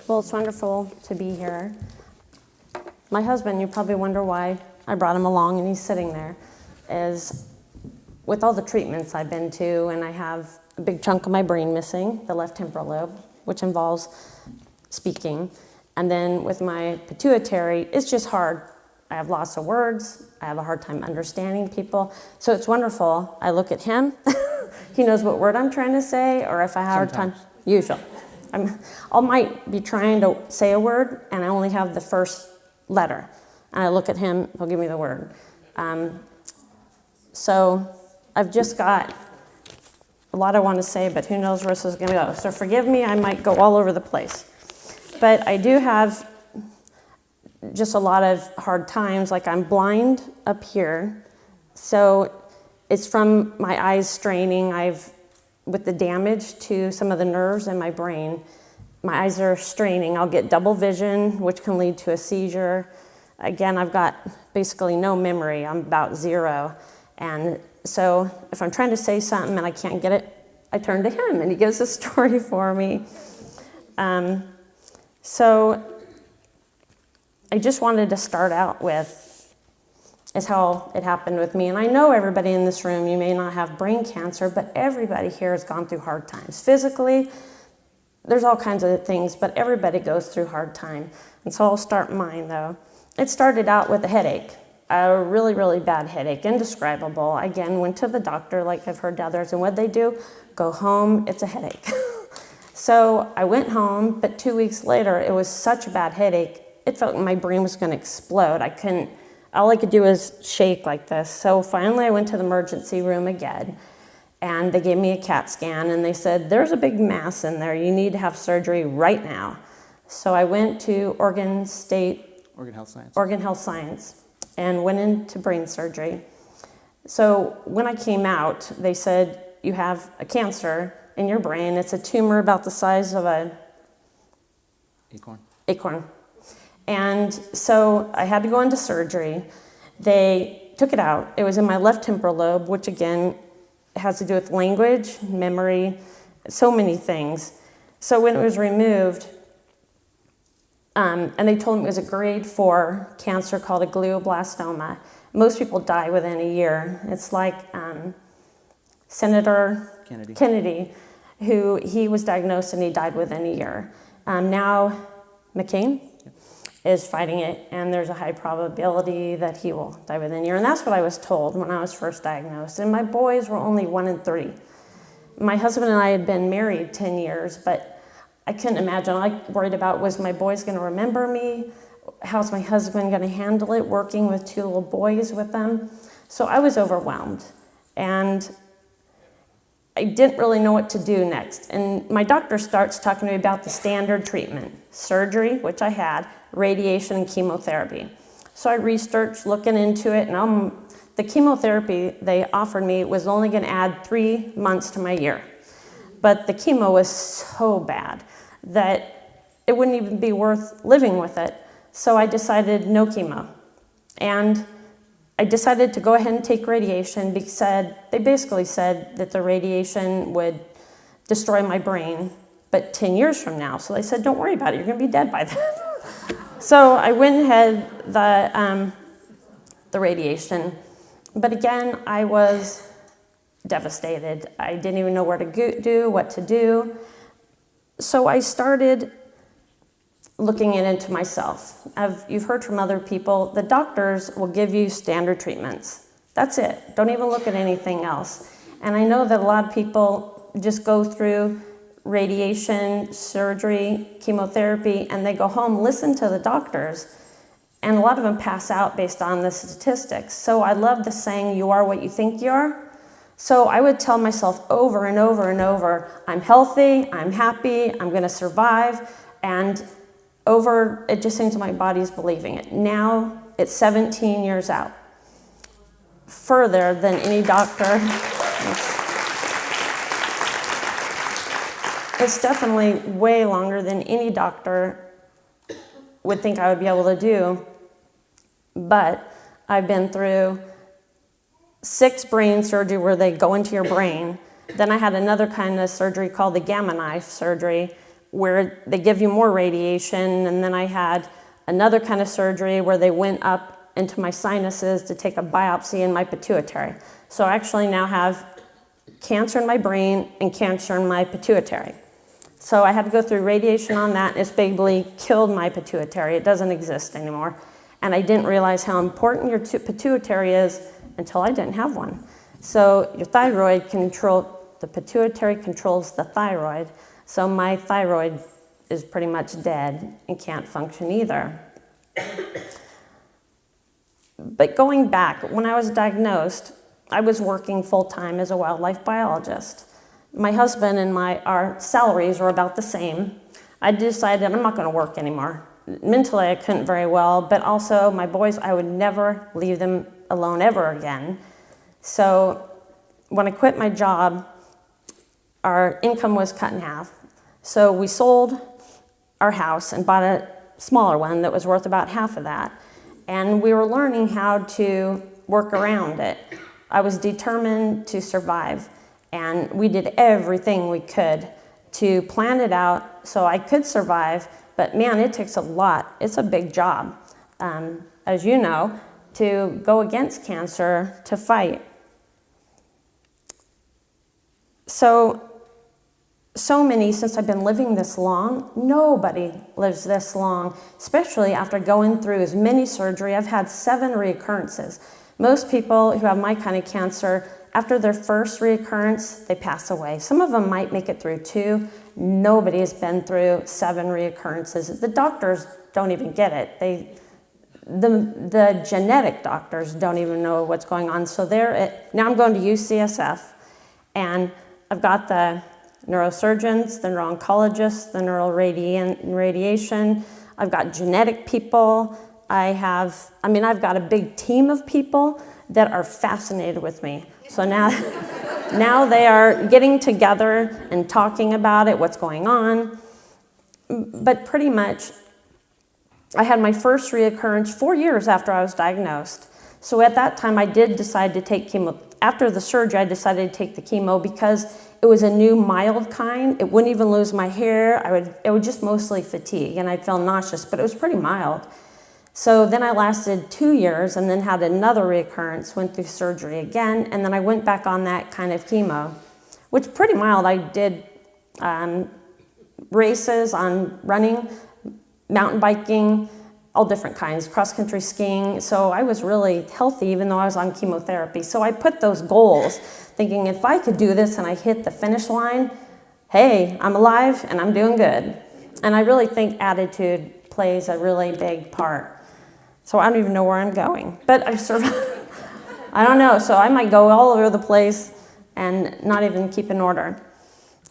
Well, it's wonderful to be here. My husband, you probably wonder why I brought him along, and he's sitting there, is with all the treatments I've been to, and I have a big chunk of my brain missing, the left temporal lobe, which involves speaking. And then with my pituitary, it's just hard. I have lots of words. I have a hard time understanding people. So it's wonderful. I look at him. He knows what word I'm trying to say, or if I have a hard time, usually. I might be trying to say a word, and I only have the first letter. And I look at him, he'll give me the word. So I've just got a lot I want to say, but who knows where this is going to go. So forgive me, I might go all over the place. But I do have just a lot of hard times, like I'm blind up here. So it's from my eyes straining. With the damage to some of the nerves in my brain, my eyes are straining. I'll get double vision, which can lead to a seizure. Again, I've got basically no memory. I'm about 0. And so if I'm trying to say something and I can't get it, I turn to him and he gives a story for me. So I just wanted to start out with is how it happened with me. And I know everybody in this room, you may not have brain cancer, but everybody here has gone through hard times. Physically, there's all kinds of things, but everybody goes through hard time. And so I'll start mine, though. It started out with a headache, a really, really bad headache, indescribable. Again, went to the doctor like I've heard to others, and what'd they do? Go home, it's a headache. So I went home, but 2 weeks later, it was such a bad headache, it felt like my brain was going to explode. All I could do was shake like this. So finally I went to the emergency room again, and they gave me a CAT scan, and they said, there's a big mass in there. You need to have surgery right now. So I went to Oregon Health Science, and went into brain surgery. So when I came out, they said, you have a cancer in your brain. It's a tumor about the size of an acorn. And so I had to go into surgery. They took it out. It was in my left temporal lobe, which again has to do with language, memory, so many things. So when it was removed, and they told me it was a grade 4 cancer called a glioblastoma. Most people die within a year. It's like Senator Kennedy, who he was diagnosed and he died within a year. Now McCain is fighting it, and there's a high probability that he will die within a year. And that's what I was told when I was first diagnosed. And my boys were only 1 and 3. My husband and I had been married 10 years, but I couldn't imagine. All I worried about was my boys going to remember me? How's my husband going to handle it, working with 2 little boys with them? So I was overwhelmed, and I didn't really know what to do next. And my doctor starts talking to me about the standard treatment, surgery, which I had, radiation and chemotherapy. So I researched, looking into it, and the chemotherapy they offered me was only going to add 3 months to my year. But the chemo was so bad that it wouldn't even be worth living with it. So I decided no chemo. And I decided to go ahead and take radiation because they basically said that the radiation would destroy my brain, but 10 years from now. So they said, don't worry about it, you're going to be dead by then. So I went ahead the radiation, but again, I was devastated. I didn't even know where to what to do. So I started looking into myself. You've heard from other people, the doctors will give you standard treatments. That's it. Don't even look at anything else. And I know that a lot of people just go through radiation, surgery, chemotherapy, and they go home, listen to the doctors, and a lot of them pass out based on the statistics. So I love the saying, you are what you think you are. So I would tell myself over and over and over, I'm healthy, I'm happy, I'm going to survive, and it just seems my body's believing it. Now it's 17 years out, further than any doctor. It's definitely way longer than any doctor would think I would be able to do. But I've been through 6 brain surgery where they go into your brain. Then I had another kind of surgery called the gamma knife surgery, where they give you more radiation, and then I had another kind of surgery where they went up into my sinuses to take a biopsy in my pituitary. So I actually now have cancer in my brain and cancer in my pituitary. So I had to go through radiation on that. It's basically killed my pituitary. It doesn't exist anymore. And I didn't realize how important your pituitary is until I didn't have one. So your thyroid the pituitary controls the thyroid. So my thyroid is pretty much dead and can't function either. But going back, when I was diagnosed, I was working full-time as a wildlife biologist. My husband and our salaries were about the same. I decided I'm not going to work anymore. Mentally, I couldn't very well, but also my boys, I would never leave them alone ever again. So when I quit my job, our income was cut in half. So we sold our house and bought a smaller one that was worth about half of that. And we were learning how to work around it. I was determined to survive, and we did everything we could to plan it out so I could survive. But man, it takes a lot. It's a big job, as you know, to go against cancer, to fight. So many, since I've been living this long, nobody lives this long, especially after going through as many surgery. I've had 7 reoccurrences. Most people who have my kind of cancer, after their first reoccurrence, they pass away. Some of them might make it through 2. Nobody has been through 7 reoccurrences. The doctors don't even get it. The genetic doctors don't even know what's going on. So now I'm going to UCSF, and I've got the neurosurgeons, the neuro-oncologists, the radiation. I've got genetic people. I've got a big team of people that are fascinated with me. So now they are getting together and talking about it, what's going on. But pretty much, I had my first reoccurrence 4 years after I was diagnosed. So at that time, I did decide to take chemo. After the surgery, I decided to take the chemo because it was a new mild kind. It wouldn't even lose my hair. It would just mostly fatigue, and I'd feel nauseous, but it was pretty mild. So then I lasted 2 years and then had another reoccurrence, went through surgery again, and then I went back on that kind of chemo, which pretty mild. I did races on running, mountain biking, all different kinds, cross-country skiing. So I was really healthy even though I was on chemotherapy. So I put those goals, thinking if I could do this and I hit the finish line, hey, I'm alive and I'm doing good. And I really think attitude plays a really big part. So I don't even know where I'm going, but I survived. I don't know, so I might go all over the place and not even keep an order.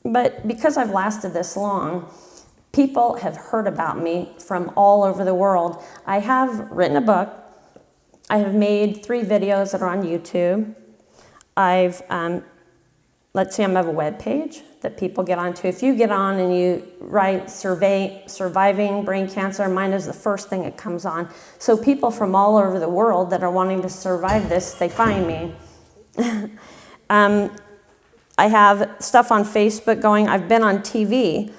But because I've lasted this long, people have heard about me from all over the world. I have written a book. I have made 3 videos that are on YouTube. I have a web page that people get onto. If you get on and you write surviving brain cancer, mine is the first thing that comes on. So people from all over the world that are wanting to survive this, they find me. I have stuff on Facebook going. I've been on TV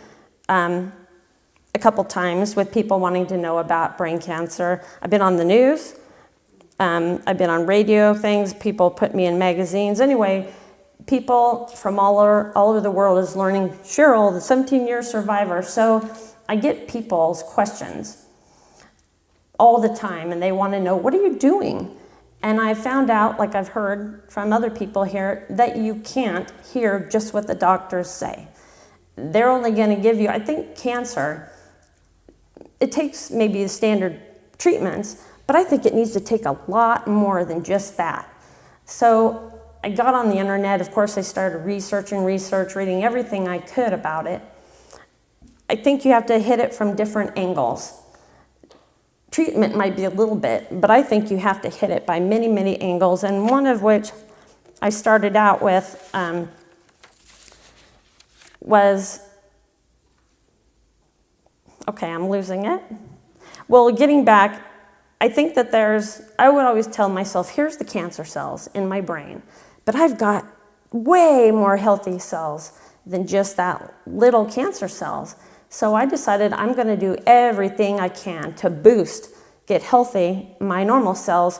a couple times with people wanting to know about brain cancer. I've been on the news. I've been on radio things. People put me in magazines. Anyway, people from all over the world is learning, Cheryl, the 17-year survivor. So I get people's questions all the time, and they want to know, what are you doing? And I found out, like I've heard from other people here, that you can't hear just what the doctors say. They're only going to give you, I think cancer, it takes maybe the standard treatments, but I think it needs to take a lot more than just that. So I got on the internet. Of course, I started reading everything I could about it. I think you have to hit it from different angles. Treatment might be a little bit, but I think you have to hit it by many, many angles, and one of which I started out with was, okay, I'm losing it. Well, getting back, I think that I would always tell myself, here's the cancer cells in my brain, but I've got way more healthy cells than just that little cancer cells. So I decided I'm going to do everything I can to boost, get healthy, my normal cells.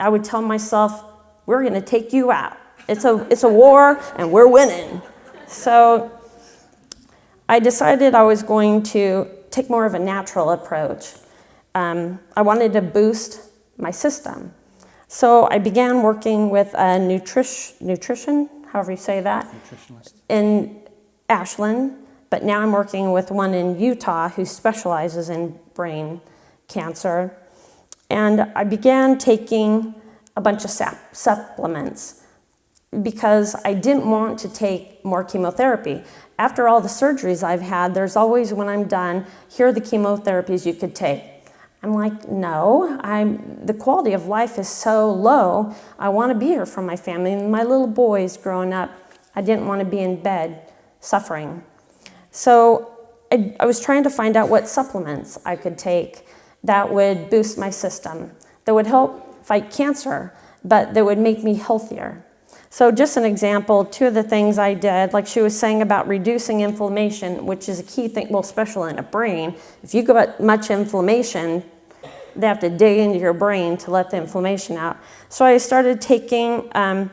I would tell myself, we're going to take you out. It's a war, and we're winning. So I decided I was going to take more of a natural approach. I wanted to boost my system. So I began working with a nutrition, however you say that, Nutritionalist. in Ashland, but now I'm working with one in Utah who specializes in brain cancer. And I began taking a bunch of supplements because I didn't want to take more chemotherapy. After all the surgeries I've had, there's always, when I'm done, here are the chemotherapies you could take. I'm like, no, the quality of life is so low. I want to be here for my family. And my little boys growing up, I didn't want to be in bed suffering. So I was trying to find out what supplements I could take that would boost my system, that would help fight cancer, but that would make me healthier. So just an example, two of the things I did, like she was saying about reducing inflammation, which is a key thing, well, especially in a brain. If you got much inflammation, they have to dig into your brain to let the inflammation out. So I started taking a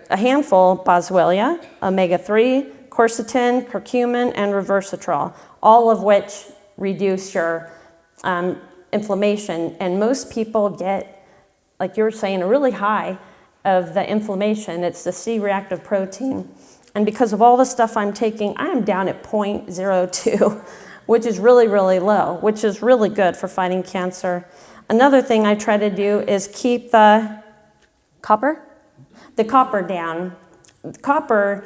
handful of boswellia, omega-3, quercetin, curcumin, and resveratrol, all of which reduce your inflammation. And most people get, like you were saying, a really high of the inflammation. It's the C-reactive protein. And because of all the stuff I'm taking, I am down at 0.02, which is really, really low, which is really good for fighting cancer. Another thing I try to do is keep the copper down. Copper,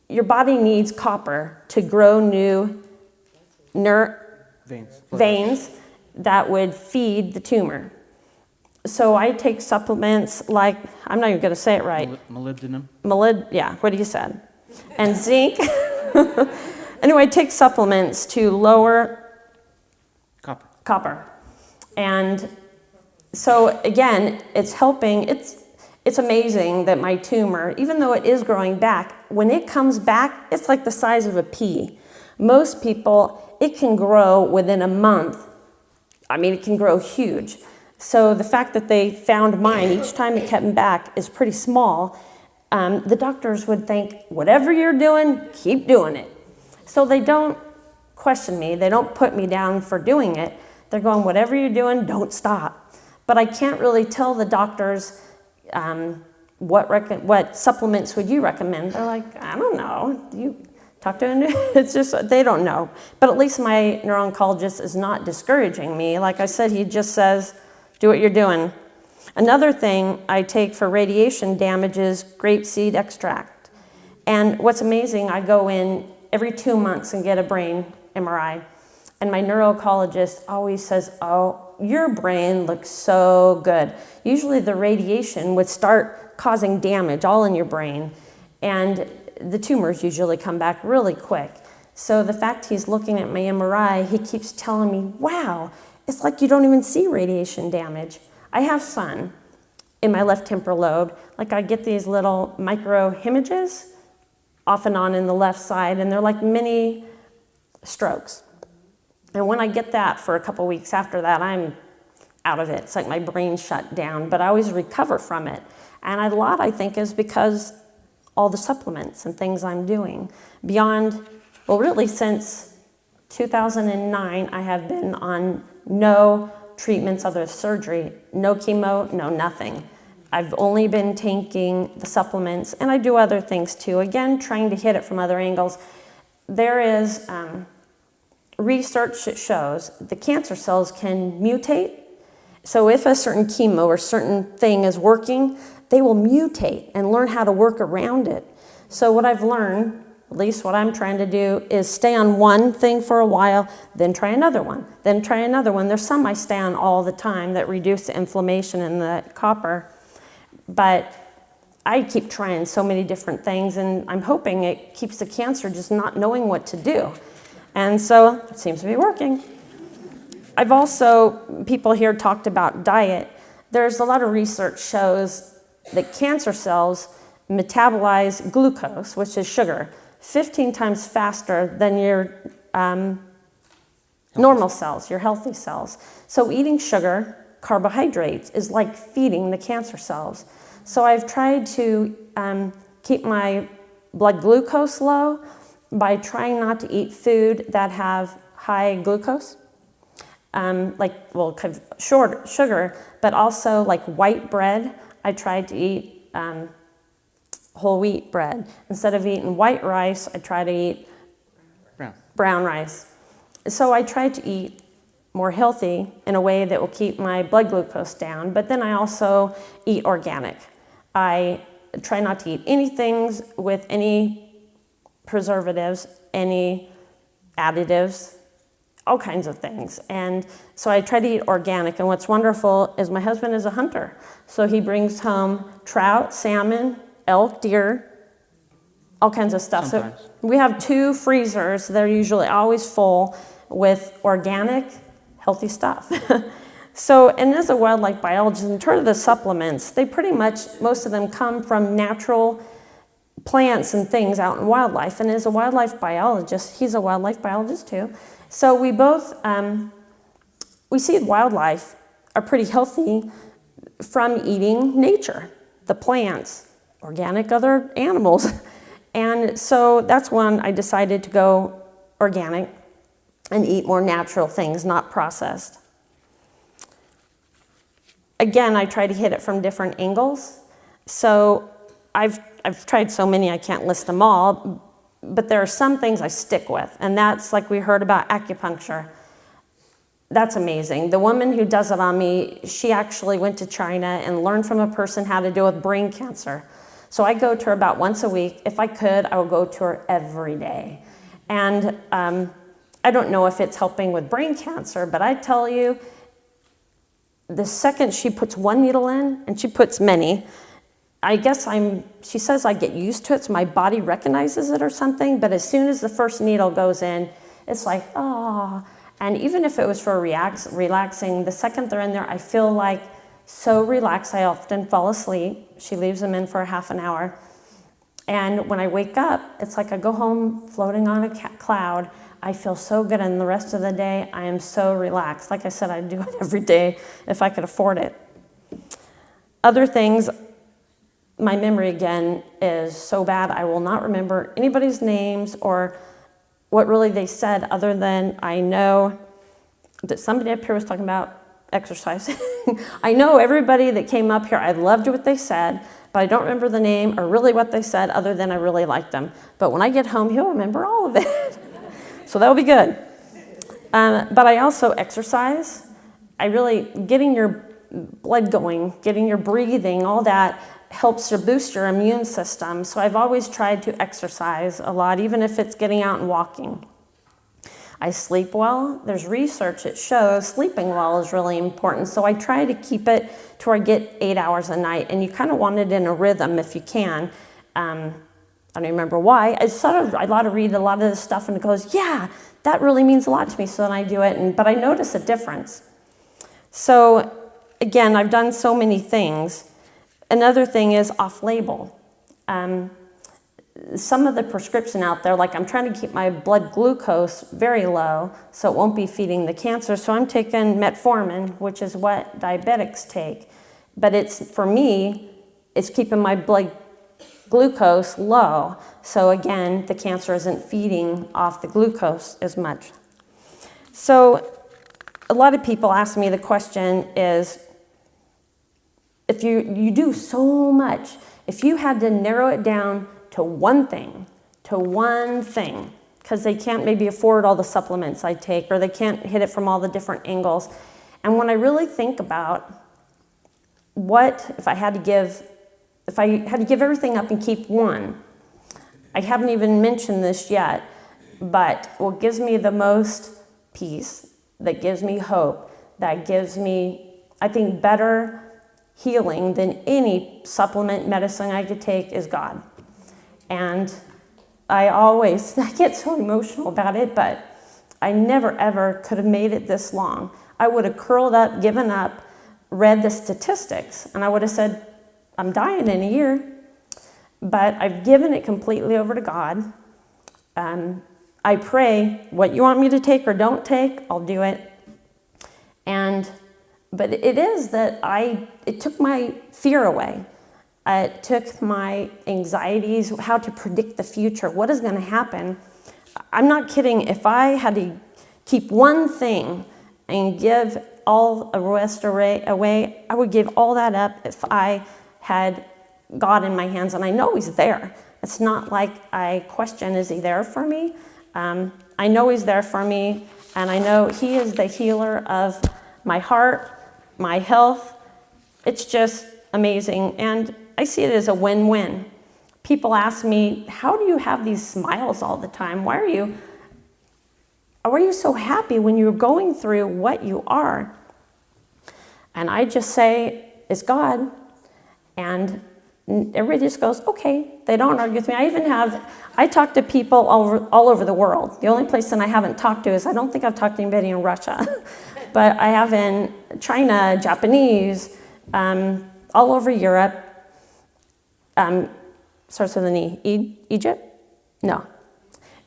your body needs copper to grow new veins that would feed the tumor. So I take supplements like, I'm not even going to say it right. Molybdenum? Yeah, what you said. And zinc. Anyway, I take supplements to lower copper. And so again, it's helping. It's amazing that my tumor, even though it is growing back, when it comes back, it's like the size of a pea. Most people, it can grow within a month. I mean, it can grow huge. So the fact that they found mine, each time it kept back, is pretty small. The doctors would think, whatever you're doing, keep doing it. So they don't question me. They don't put me down for doing it. They're going, whatever you're doing, don't stop. But I can't really tell the doctors what supplements would you recommend. They're like, I don't know. You talk to them. It's just, they don't know. But at least my neuro-oncologist is not discouraging me. Like I said, he just says, do what you're doing. Another thing I take for radiation damage is grapeseed extract. And what's amazing, I go in every 2 months and get a brain MRI. And my neuro-oncologist always says, oh, your brain looks so good. Usually the radiation would start causing damage all in your brain. And the tumors usually come back really quick. So the fact he's looking at my MRI, he keeps telling me, wow, it's like you don't even see radiation damage. I have sun in my left temporal lobe. Like I get these little micro hemorrhages off and on in the left side, and they're like mini strokes. And when I get that for a couple weeks after that, I'm out of it. It's like my brain shut down, but I always recover from it. And a lot, I think, is because all the supplements and things I'm doing. Beyond, well, really since 2009, I have been on no treatments other than surgery, no chemo, no nothing. I've only been taking the supplements, and I do other things too. Again, trying to hit it from other angles. There is research that shows the cancer cells can mutate. So if a certain chemo or certain thing is working, they will mutate and learn how to work around it. So what I've learned, at least what I'm trying to do, is stay on one thing for a while, then try another one, then try another one. There's some I stay on all the time that reduce the inflammation in the copper. But I keep trying so many different things, and I'm hoping it keeps the cancer just not knowing what to do. And so it seems to be working. I've also, people here talked about diet. There's a lot of research shows that cancer cells metabolize glucose, which is sugar, 15 times faster than your normal cells, your healthy cells. So eating sugar, carbohydrates, is like feeding the cancer cells. So I've tried to keep my blood glucose low by trying not to eat food that have high glucose, sugar, but also like white bread. I tried to eat whole wheat bread. Instead of eating white rice, I try to eat brown rice. So I try to eat more healthy in a way that will keep my blood glucose down, but then I also eat organic. I try not to eat anything with any preservatives, any additives, all kinds of things. And so I try to eat organic, and what's wonderful is my husband is a hunter. So he brings home trout, salmon, elk, deer, all kinds of stuff. Sometimes. So we have 2 freezers. They're usually always full with organic, healthy stuff. So, and as a wildlife biologist, in terms of the supplements, they pretty much, most of them come from natural plants and things out in wildlife. And as a wildlife biologist, he's a wildlife biologist too. So we both, we see wildlife are pretty healthy from eating nature, the plants, organic other animals. And so that's when I decided to go organic and eat more natural things, not processed. Again, I try to hit it from different angles. So I've tried so many, I can't list them all, but there are some things I stick with, and that's like we heard about acupuncture. That's amazing. The woman who does it on me, she actually went to China and learned from a person how to deal with brain cancer. So I go to her about once a week. If I could, I would go to her every day. And I don't know if it's helping with brain cancer, but I tell you, the second she puts one needle in, and she puts many, I guess she says I get used to it, so my body recognizes it or something, but as soon as the first needle goes in, it's like, oh. And even if it was for relaxing, the second they're in there, I feel like so relaxed, I often fall asleep. She leaves them in for a half an hour. And when I wake up, it's like I go home floating on a cloud. I feel so good, and the rest of the day, I am so relaxed. Like I said, I'd do it every day if I could afford it. Other things, my memory again is so bad, I will not remember anybody's names or what really they said, other than I know that somebody up here was talking about exercise. I know everybody that came up here, I loved what they said, but I don't remember the name or really what they said, other than I really liked them. But when I get home, he'll remember all of it. So that'll be good. But I also exercise. Getting your blood going, getting your breathing, all that helps to boost your immune system. So I've always tried to exercise a lot, even if it's getting out and walking. I sleep well. There's research that shows sleeping well is really important. So I try to keep it to where I get 8 hours a night. And you kind of want it in a rhythm if you can. I don't remember why. I read a lot of this stuff and it goes, yeah, that really means a lot to me. So then I do it, but I notice a difference. So again, I've done so many things. Another thing is off-label. Some of the prescription out there, like I'm trying to keep my blood glucose very low so it won't be feeding the cancer. So I'm taking metformin, which is what diabetics take. But for me, it's keeping my blood glucose low. So again, the cancer isn't feeding off the glucose as much. So a lot of people ask me the question is, if you do so much, if you had to narrow it down to one thing, because they can't maybe afford all the supplements I take, or they can't hit it from all the different angles. And when I really think about if I had to give everything up and keep one, I haven't even mentioned this yet, but what gives me the most peace, that gives me hope, that gives me, I think, better healing than any supplement medicine I could take is God. And I get so emotional about it, but I never ever could have made it this long. I would have curled up, given up, read the statistics, and I would have said, I'm dying in a year. But I've given it completely over to God, I pray, what you want me to take or don't take, I'll do it. But it is that it took my fear away. It took my anxieties, how to predict the future, what is going to happen. I'm not kidding. If I had to keep one thing and give all the rest away, I would give all that up if I had God in my hands. And I know he's there. It's not like I question, is he there for me? I know he's there for me, and I know he is the healer of my heart, my health. It's just amazing. And I see it as a win-win. People ask me, how do you have these smiles all the time? Why are you so happy when you're going through what you are? And I just say, it's God. And everybody just goes, okay. They don't argue with me. I talk to people all over the world. The only place that I haven't talked to is, I don't think I've talked to anybody in Russia. But I have in China, Japanese, all over Europe. Starts with an E. Egypt? No.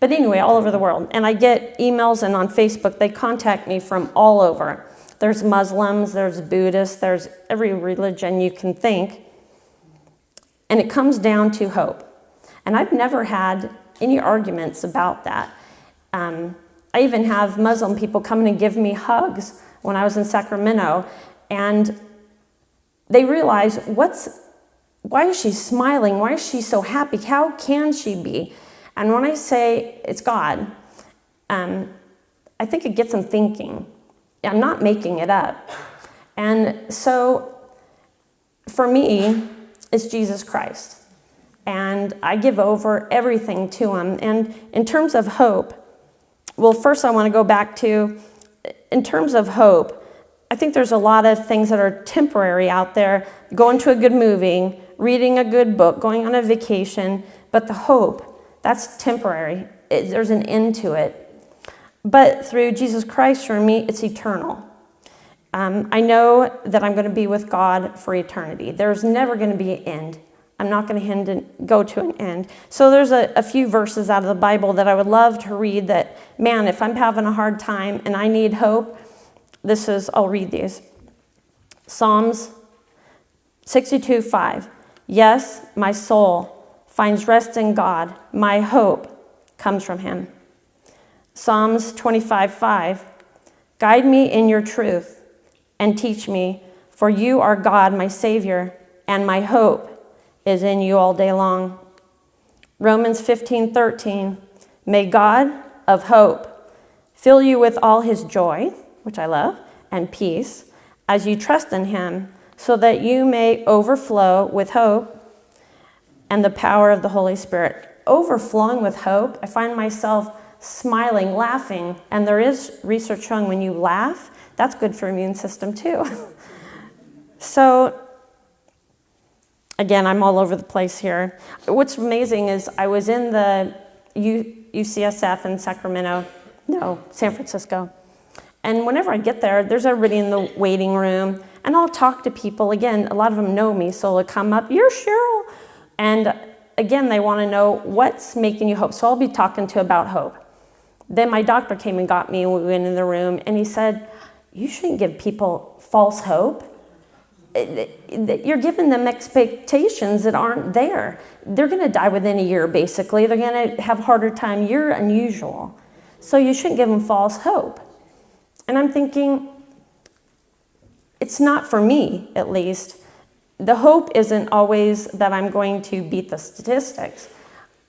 But anyway, all over the world. And I get emails, and on Facebook, they contact me from all over. There's Muslims, there's Buddhists, there's every religion you can think. And it comes down to hope. And I've never had any arguments about that. I even have Muslim people come in and give me hugs when I was in Sacramento. And they realize, why is she smiling? Why is she so happy? How can she be? And when I say it's God, I think it gets them thinking. I'm not making it up. And so for me, it's Jesus Christ. And I give over everything to him. And in terms of hope, well, first I want to go back to, in terms of hope, I think there's a lot of things that are temporary out there. Going to a good movie, reading a good book, going on a vacation, but the hope, that's temporary. There's an end to it. But through Jesus Christ, for me, it's eternal. I know that I'm going to be with God for eternity. There's never going to be an end. I'm not going to go to an end. So there's a few verses out of the Bible that I would love to read that, man, if I'm having a hard time and I need hope, I'll read these. Psalms 62:5. Yes, my soul finds rest in God. My hope comes from him. Psalms 25:5. Guide me in your truth and teach me, for you are God, my Savior, and my hope is in you all day long. Romans 15:13. May God of hope fill you with all his joy, which I love, and peace, as you trust in him, so that you may overflow with hope and the power of the Holy Spirit. Overflowing with hope, I find myself smiling, laughing, and there is research showing when you laugh, that's good for your immune system too. So, again, I'm all over the place here. What's amazing is I was in the UCSF in San Francisco. And whenever I get there, there's everybody in the waiting room, and I'll talk to people. Again, a lot of them know me, so they'll come up, you're Cheryl. And again, they want to know what's making you hope. So I'll be talking about hope. Then my doctor came and got me, and we went in the room, and he said, you shouldn't give people false hope. You're giving them expectations that aren't there. They're going to die within a year, basically. They're going to have a harder time. You're unusual. So you shouldn't give them false hope. And I'm thinking, it's not for me, at least. The hope isn't always that I'm going to beat the statistics.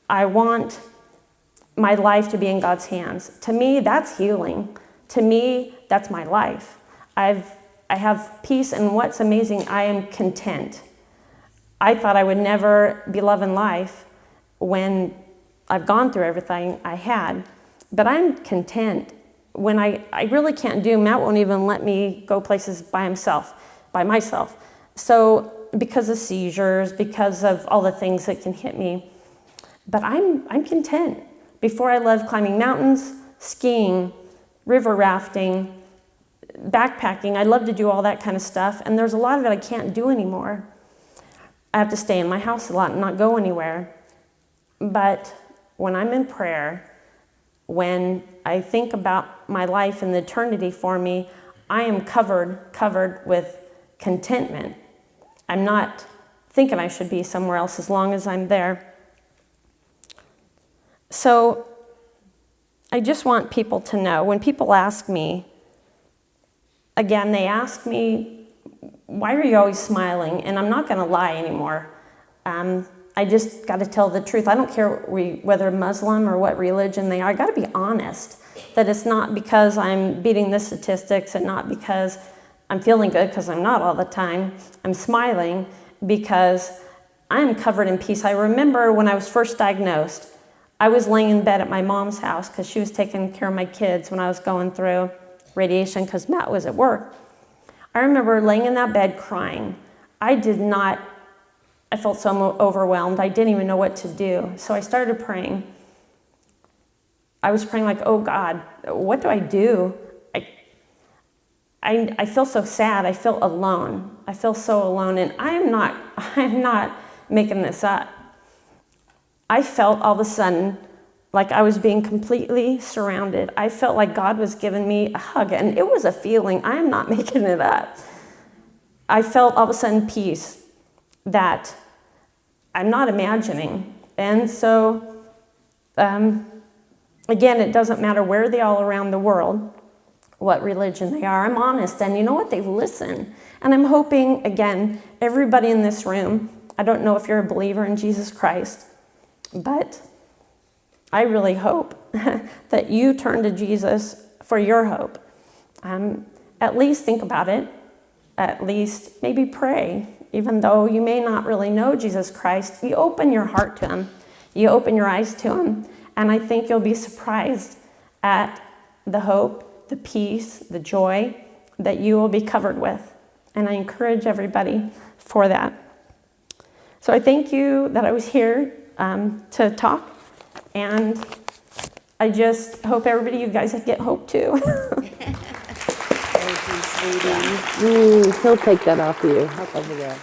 I want my life to be in God's hands. To me, that's healing. To me, that's my life. I have peace, and what's amazing, I am content. I thought I would never be loving life when I've gone through everything I had, but I'm content. When I really can't do, Matt won't even let me go places by myself. So because of seizures, because of all the things that can hit me, but I'm content. Before I loved climbing mountains, skiing, river rafting, backpacking. I love to do all that kind of stuff, and there's a lot of it I can't do anymore. I have to stay in my house a lot and not go anywhere. But when I'm in prayer, when I think about my life and the eternity for me, I am covered with contentment. I'm not thinking I should be somewhere else as long as I'm there. So I just want people to know, when people ask me, again, they ask me, why are you always smiling? And I'm not going to lie anymore. I just got to tell the truth. I don't care whether Muslim or what religion they are. I got to be honest that it's not because I'm beating the statistics and not because I'm feeling good, because I'm not all the time. I'm smiling because I'm covered in peace. I remember when I was first diagnosed, I was laying in bed at my mom's house because she was taking care of my kids when I was going through radiation because Matt was at work. I remember laying in that bed crying. I felt so overwhelmed. I didn't even know what to do. So I started praying. I was praying like, oh God, what do I do? I feel so sad. I feel alone. I feel so alone. And I'm not making this up. I felt all of a sudden like I was being completely surrounded. I felt like God was giving me a hug, and it was a feeling. I am not making it up. I felt all of a sudden peace that I'm not imagining. And so, again, it doesn't matter where they are around the world, what religion they are. I'm honest, and you know what? They listen. And I'm hoping, again, everybody in this room, I don't know if you're a believer in Jesus Christ, but I really hope that you turn to Jesus for your hope. At least think about it. At least maybe pray. Even though you may not really know Jesus Christ, you open your heart to him. You open your eyes to him. And I think you'll be surprised at the hope, the peace, the joy that you will be covered with. And I encourage everybody for that. So I thank you that I was here to talk. And I just hope you guys get hope too. Thank you, sweetie. He'll take that off of you. Up over there.